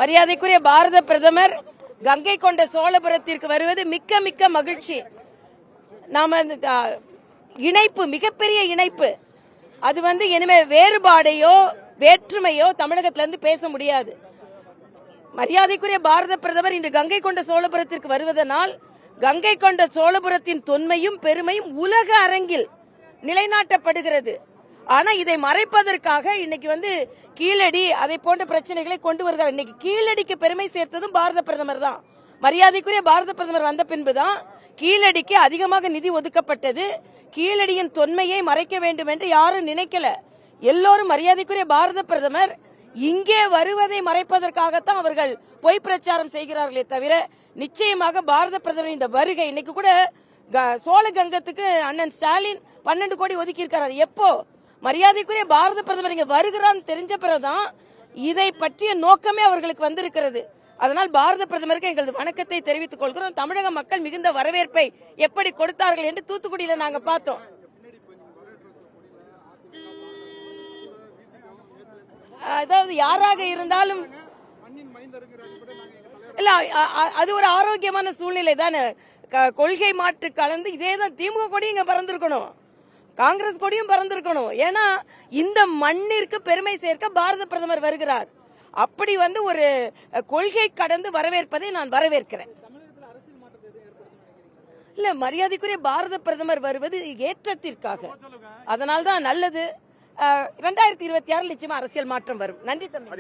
மரியாதைக்குரிய பாரத பிரதமர் கங்கை கொண்ட சோழபுரத்திற்கு வருவது மிக்க மிக்க மகிழ்ச்சி. நாம இணைப்பு, மிகப்பெரிய இணைப்பு. அது இனிமே வேறுபாடையோ வேற்றுமையோ தமிழகத்திலிருந்து பேச முடியாது. மரியாதைக்குரிய பாரத பிரதமர் இன்று கங்கை கொண்ட சோழபுரத்திற்கு வருவதனால் கங்கை கொண்ட சோழபுரத்தின் தொன்மையும் பெருமையும் உலக அரங்கில் நிலைநாட்டப்படுகிறது. ஆனா இதை மறைப்பதற்காக இன்னைக்கு கீழடி அதை போன்ற பிரச்சனைகளை கொண்டு வருகிறார். இன்னைக்கு கீழடிக்கு பெருமை சேர்த்ததும் பாரத பிரதமர் தான். மரியாதைக்குரிய பாரத பிரதமர் வந்த பின்புதான் கீழடிக்கு அதிகமாக நிதி ஒதுக்கப்பட்டது. கீழடியின் தொன்மையை மறைக்க வேண்டும் என்று யாரும் நினைக்கல. எல்லோரும் மரியாதைக்குரிய பாரத பிரதமர் இங்கே வருவதை மறைப்பதற்காகத்தான் அவர்கள் பொய் பிரச்சாரம் செய்கிறார்களே தவிர நிச்சயமாக பாரத பிரதமர் இந்த வருகை இன்னைக்கு கூட சோழகங்கத்துக்கு அண்ணன் ஸ்டாலின் 12 கோடி ஒதுக்கி இருக்கிறார். எப்போ மரியாதைக்குரிய பாரத பிரதமர் இங்க வருகிறான்னு தெரிஞ்ச பிறகுதான் இதை பற்றிய நோக்கமே அவர்களுக்கு வந்திருக்கிறது. அதனால் பாரத பிரதமருக்கு எங்களது வணக்கத்தை தெரிவித்துக் கொள்கிறோம். தமிழக மக்கள் மிகுந்த வரவேற்பை எப்படி கொடுத்தார்கள் என்று தூத்துக்குடியில நாங்க பார்த்தோம். அதாவது யாராக இருந்தாலும் இல்ல, அது ஒரு ஆரோக்கியமான சூழ்நிலை தானே. கொள்கை மாற்று கலந்து இதேதான் திமுக கொடியும் இங்க பறந்திருக்கணும், காங்கிரஸ் கொடியும் பறந்திருக்கணும். ஏன்னா இந்த மண்ணிற்கு பெருமை சேர்க்க பாரத பிரதமர் வருகிறார். அப்படி ஒரு கொள்கை கடந்து வரவேற்பதை நான் வரவேற்கிறேன். இல்ல, மரியாதைக்குரிய பாரத பிரதமர் வருவது ஏற்றத்திற்காக, அதனால்தான் நல்லது. 2026 நிச்சயமா அரசியல் மாற்றம் வரும். நன்றி தம்பி.